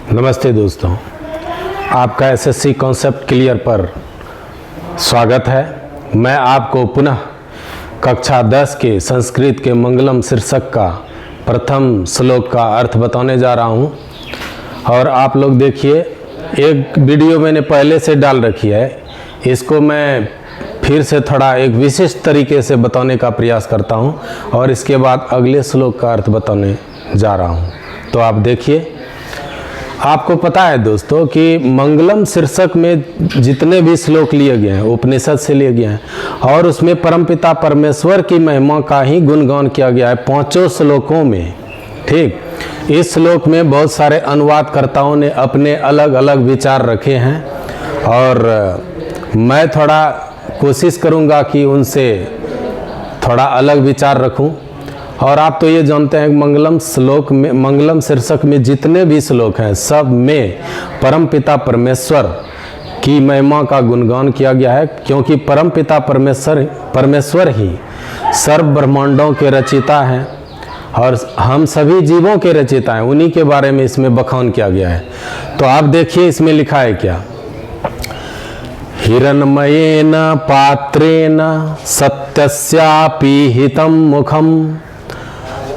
नमस्ते दोस्तों, आपका एसएससी कॉन्सेप्ट क्लियर पर स्वागत है। मैं आपको पुनः कक्षा 10 के संस्कृत के मंगलम शीर्षक का प्रथम श्लोक का अर्थ बताने जा रहा हूं। और आप लोग देखिए, एक वीडियो मैंने पहले से डाल रखी है, इसको मैं फिर से थोड़ा एक विशिष्ट तरीके से बताने का प्रयास करता हूं और इसके बाद अगले श्लोक का अर्थ बताने जा रहा हूं। तो आप देखिए, आपको पता है दोस्तों कि मंगलम शीर्षक में जितने भी श्लोक लिए गए हैं उपनिषद से लिए गए हैं और उसमें परमपिता परमेश्वर की महिमा का ही गुणगान किया गया है पांचों श्लोकों में। ठीक, इस श्लोक में बहुत सारे अनुवादकर्ताओं ने अपने अलग अलग विचार रखे हैं और मैं थोड़ा कोशिश करूंगा कि उनसे थोड़ा अलग विचार रखूं। और आप तो ये जानते हैं मंगलम श्लोक में, मंगलम शीर्षक में जितने भी श्लोक हैं सब में परमपिता परमेश्वर की महिमा का गुणगान किया गया है, क्योंकि परमपिता परमेश्वर ही सर्व ब्रह्मांडों के रचयिता हैं और हम सभी जीवों के रचयिता हैं। उन्हीं के बारे में इसमें बखान किया गया है। तो आप देखिए इसमें लिखा है क्या, हिरण्मयेन पात्रेण सत्यस्यापि हितं मुखम्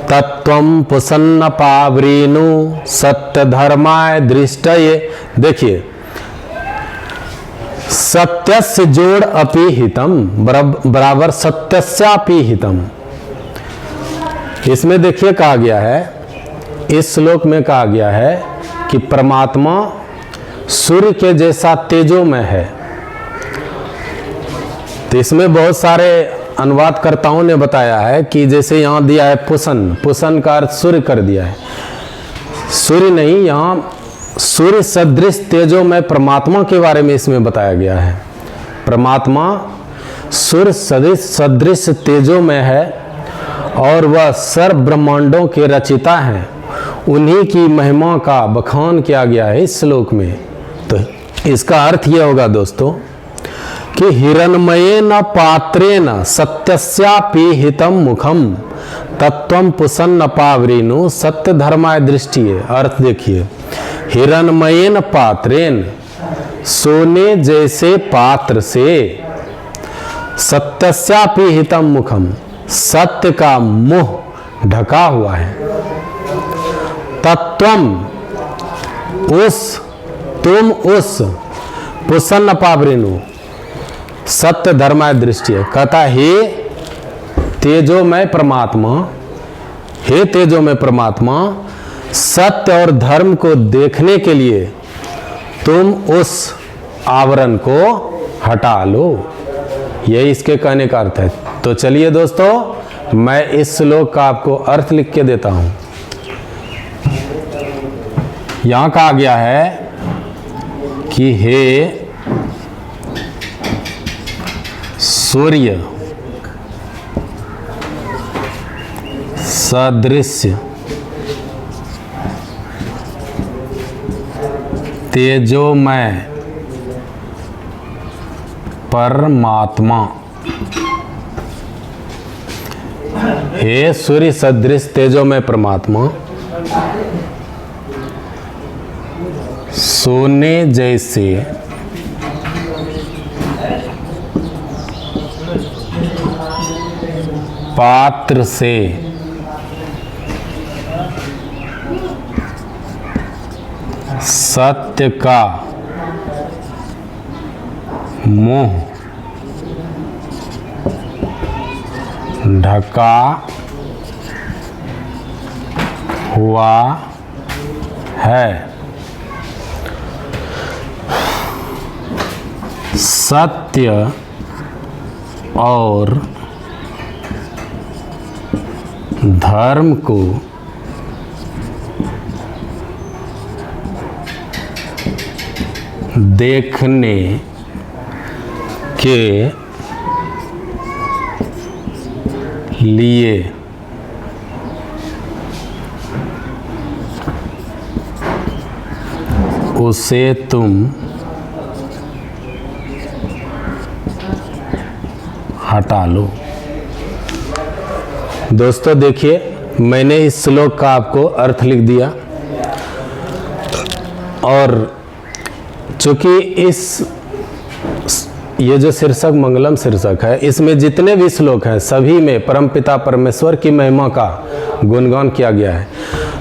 तत्वं पुसन्न पावरेणु सत्य धर्माय दृष्टये। देखिए, सत्यस्य जोड़ अपि हितम बराबर सत्यस्यापि हितम। इसमें देखिए कहा गया है, इस श्लोक में कहा गया है कि परमात्मा सूर्य के जैसा तेजोमय है। तो इसमें बहुत सारे अनुवादकर्ताओं ने बताया है कि जैसे यहाँ दिया है पुसन का अर्थ सूर्य कर दिया है। सूर्य नहीं, यहाँ सूर्य सदृश तेजोमय परमात्मा के बारे में इसमें बताया गया है। परमात्मा सूर्य सदृश तेजोमय है और वह सर्व ब्रह्मांडों के रचयिता हैं। उन्हीं की महिमा का बखान किया गया है इस श्लोक में। तो इसका अर्थ यह होगा दोस्तों कि हिरण्मयेन पात्रेण सत्यस्यापि हितं मुखम तत्वं पुसन्न पावरेणु सत्य धर्माय दृष्टिये। अर्थ देखिए, हिरण्मयेन पात्रेण सोने जैसे पात्र से, सत्यस्यापि हितं मुखम सत्य का मुंह ढका हुआ है, तत्वम तुम उस पुसन्न पावरेणु सत्य धर्माय दृष्टि है। कहता हे तेजोमय परमात्मा, हे तेजोमय परमात्मा, सत्य और धर्म को देखने के लिए तुम उस आवरण को हटा लो। यही इसके कहने का अर्थ है। तो चलिए दोस्तों, मैं इस श्लोक का आपको अर्थ लिख के देता हूं। यहां कहा गया है कि हे सूर्य सदृश्य तेजोमय परमात्मा, हे सूर्य सदृश तेजोमय परमात्मा, सोने जैसे पात्र से सत्य का मुंह ढका हुआ है। सत्य और धर्म को देखने के लिए उसे तुम हटा लो। दोस्तों देखिए, मैंने इस श्लोक का आपको अर्थ लिख दिया। और चूंकि ये जो शीर्षक मंगलम शीर्षक है, इसमें जितने भी श्लोक हैं सभी में परमपिता परमेश्वर की महिमा का गुणगान किया गया है।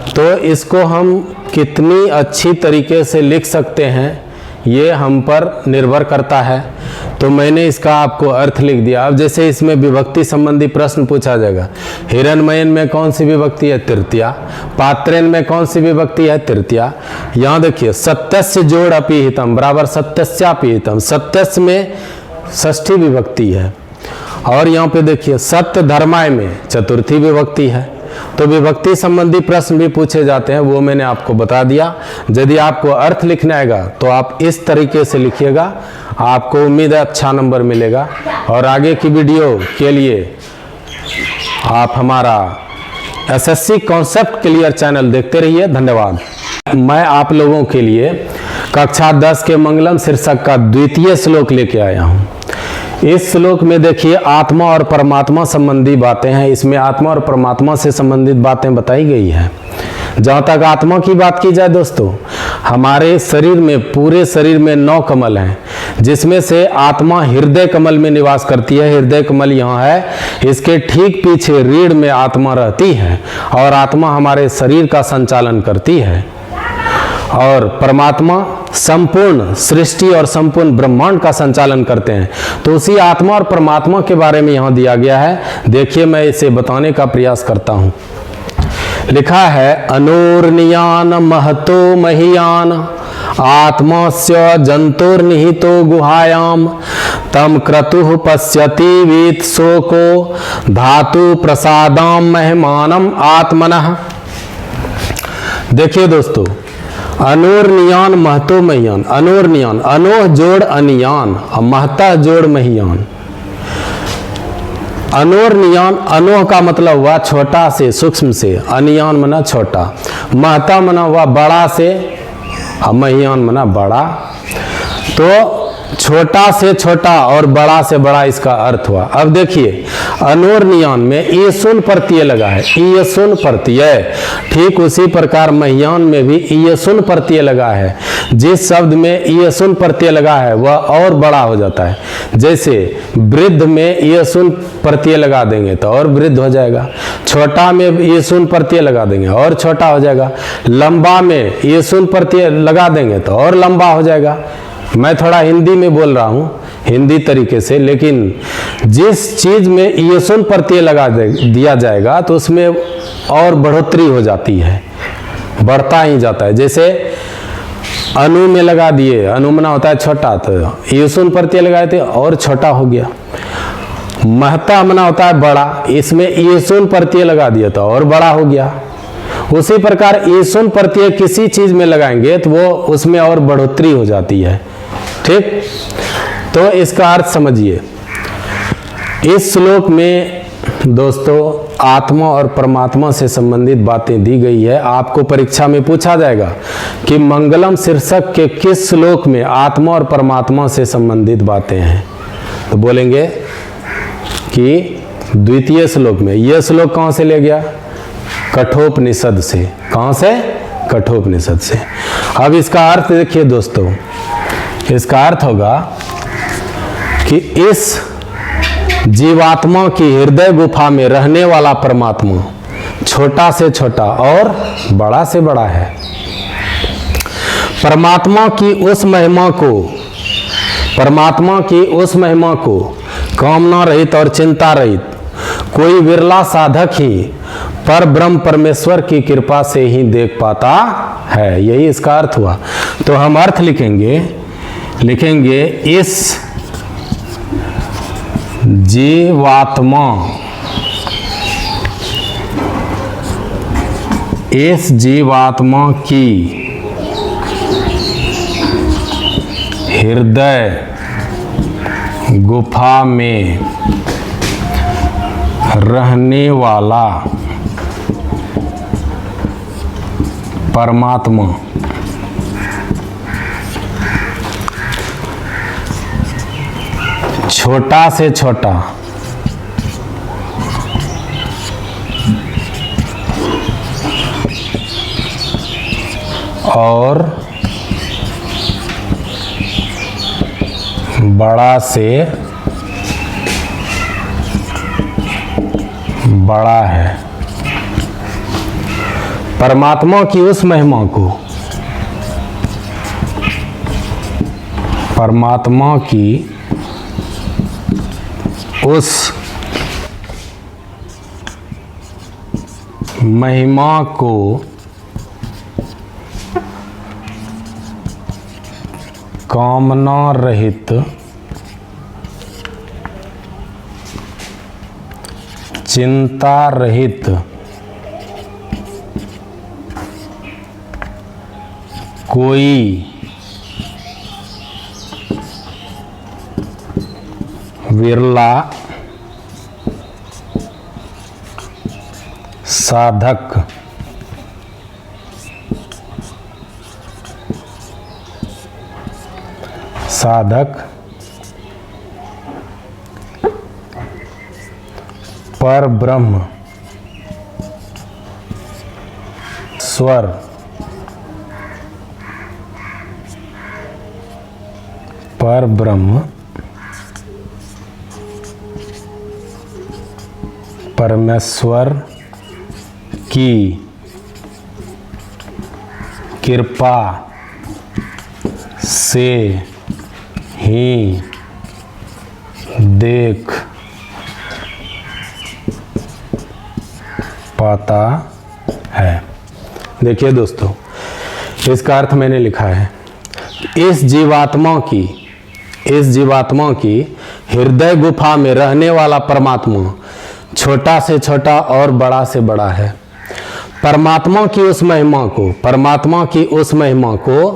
तो इसको हम कितनी अच्छी तरीके से लिख सकते हैं ये हम पर निर्भर करता है। तो मैंने इसका आपको अर्थ लिख दिया। अब जैसे इसमें विभक्ति संबंधी प्रश्न पूछा जाएगा, हिरण्मयन में कौन सी विभक्ति है? तृतीया। पात्रेन में कौन सी विभक्ति है? तृतीया। यहाँ देखिए, सत्यस्य जोड़ अपिहितम बराबर सत्यस्यापिहितम, सत्यस्य में षष्ठी विभक्ति है। और यहाँ पे देखिए सत्य धर्माय में चतुर्थी विभक्ति है। तो विभक्ति संबंधी प्रश्न भी पूछे जाते हैं, वो मैंने आपको बता दिया। यदि आपको अर्थ लिखना आएगा तो आप इस तरीके से लिखिएगा, आपको उम्मीद है अच्छा नंबर मिलेगा। और आगे की वीडियो के लिए आप हमारा एसएससी कॉन्सेप्ट क्लियर चैनल देखते रहिए। धन्यवाद। मैं आप लोगों के लिए कक्षा 10 के मंगलम शीर्षक का द्वितीय श्लोक लेके आया हूँ। इस श्लोक में देखिए आत्मा और परमात्मा संबंधी बातें हैं। इसमें आत्मा और परमात्मा से संबंधित बातें बताई गई हैं। जहाँ तक आत्मा की बात की जाए दोस्तों, हमारे शरीर में, पूरे शरीर में 9 कमल हैं, जिसमें से आत्मा हृदय कमल में निवास करती है। हृदय कमल यहाँ है, इसके ठीक पीछे रीढ़ में आत्मा रहती है और आत्मा हमारे शरीर का संचालन करती है। और परमात्मा संपूर्ण सृष्टि और संपूर्ण ब्रह्मांड का संचालन करते हैं। तो उसी आत्मा और परमात्मा के बारे में यहाँ दिया गया है। देखिए मैं इसे बताने का प्रयास करता हूँ। लिखा है, अनोर्नियान महतो महीयान आत्मस्य जंतुर्निहितो गुहायाम तम क्रतुः पश्यति वीत शोको धातु प्रसादाम महिमानम आत्मनः। देखिए दोस्तों, अनोर्नियान महतो महियान, अनोर्नियान, अनोह जोड़ अनियान, महता जोड़ महियान। अनोर्नियान, अनोह का मतलब हुआ छोटा से, सूक्ष्म से, अनियान मना छोटा, महता मना हुआ बड़ा से, महियान मना बड़ा। तो छोटा से छोटा और बड़ा से बड़ा इसका अर्थ हुआ। अब देखिए अनोर्नियान में ईयसुन प्रत्यय लगा है, ईयसुन प्रत्यय। ठीक उसी प्रकार महियान में भी ईयसुन प्रत्यय लगा है। जिस शब्द में ईयसुन प्रत्यय लगा है वह और बड़ा हो जाता है। जैसे वृद्ध में ईयसुन प्रत्यय लगा देंगे तो और वृद्ध हो जाएगा। छोटा में ईयसुन प्रत्यय लगा देंगे और छोटा हो जाएगा। लंबा में ईयसुन प्रत्यय लगा देंगे तो और लंबा हो जाएगा। मैं थोड़ा हिंदी में बोल रहा हूँ, हिंदी तरीके से, लेकिन जिस चीज में ईयसुन प्रत्यय लगा दिया जाएगा तो उसमें और बढ़ोतरी हो जाती है, बढ़ता ही जाता है। जैसे अनु में लगा दिए, अनु मना होता है छोटा, तो ईयसुन प्रत्यय लगाए थे और छोटा हो गया। महता मना होता है बड़ा, इसमें ईयसुन प्रत्यय लगा दिया तो और बड़ा हो गया। उसी प्रकार ईयसुन प्रत्यय किसी चीज में लगाएंगे तो वो उसमें और बढ़ोतरी हो जाती है। ठीक, तो इसका अर्थ समझिए। इस श्लोक में दोस्तों आत्मा और परमात्मा से संबंधित बातें दी गई है। आपको परीक्षा में पूछा जाएगा कि मंगलम शीर्षक के किस श्लोक में आत्मा और परमात्मा से संबंधित बातें हैं, तो बोलेंगे कि द्वितीय श्लोक में। यह श्लोक कहाँ से ले गया? कठोपनिषद से। कहाँ से? कठोपनिषद से। अब इसका अर्थ देखिए दोस्तों, इसका अर्थ होगा कि इस जीवात्मा की हृदय गुफा में रहने वाला परमात्मा छोटा से छोटा और बड़ा से बड़ा है। परमात्मा की उस महिमा को कामना रहित और चिंता रहित कोई विरला साधक ही पर ब्रह्म परमेश्वर की कृपा से ही देख पाता है। यही इसका अर्थ हुआ। तो हम अर्थ लिखेंगे इस जीवात्मा की हृदय गुफा में रहने वाला परमात्मा छोटा से छोटा और बड़ा से बड़ा है। परमात्मा की उस महिमा को, परमात्मा की उस महिमा को कामना रहित चिंता रहित कोई विरला साधक पर ब्रह्म स्वर पर ब्रह्म परमेश्वर की कृपा से ही देख पाता है। देखिए दोस्तों, इसका अर्थ मैंने लिखा है, इस जीवात्मा की हृदय गुफा में रहने वाला परमात्मा छोटा से छोटा और बड़ा से बड़ा है। परमात्मा की उस महिमा को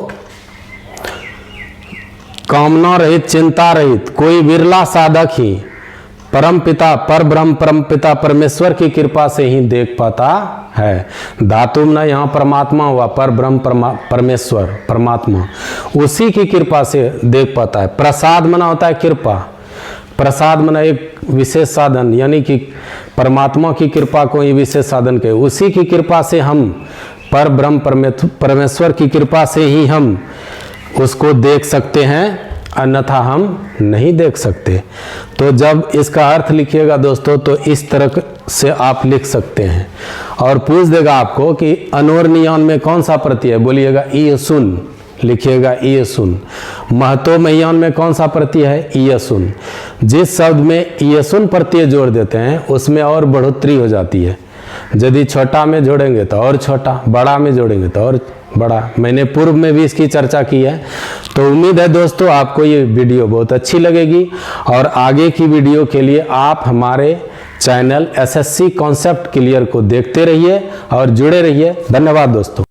कामना रहित चिंता रहित कोई विरला साधक ही परम पिता पर ब्रह्म परम पिता परमेश्वर की कृपा से ही देख पाता है। धातु में यहाँ परमात्मा हुआ, पर ब्रह्म परमेश्वर परमात्मा उसी की कृपा से देख पाता है। प्रसाद मना होता है कृपा, प्रसाद मना एक विशेष साधन, यानी कि परमात्मा की कृपा को ये विशेष साधन कहे। उसी की कृपा से हम पर ब्रह्म परमेश्वर की कृपा से ही हम उसको देख सकते हैं, अन्यथा हम नहीं देख सकते। तो जब इसका अर्थ लिखिएगा दोस्तों तो इस तरह से आप लिख सकते हैं। और पूछ देगा आपको कि अनोर नियन में कौन सा प्रत्यय है, बोलिएगा ई सुन, लिखिएगा ई सुन। महतो महियान में कौन सा प्रत्यय है, ई सुन। जिस शब्द में ई सुन प्रत्यय जोड़ देते हैं उसमें और बढ़ोतरी हो जाती है। यदि छोटा में जोड़ेंगे तो और छोटा, बड़ा में जोड़ेंगे तो और बड़ा। मैंने पूर्व में भी इसकी चर्चा की है। तो उम्मीद है दोस्तों आपको ये वीडियो बहुत अच्छी लगेगी और आगे की वीडियो के लिए आप हमारे चैनल एसएससी कॉन्सेप्ट क्लियर को देखते रहिए और जुड़े रहिए। धन्यवाद दोस्तों।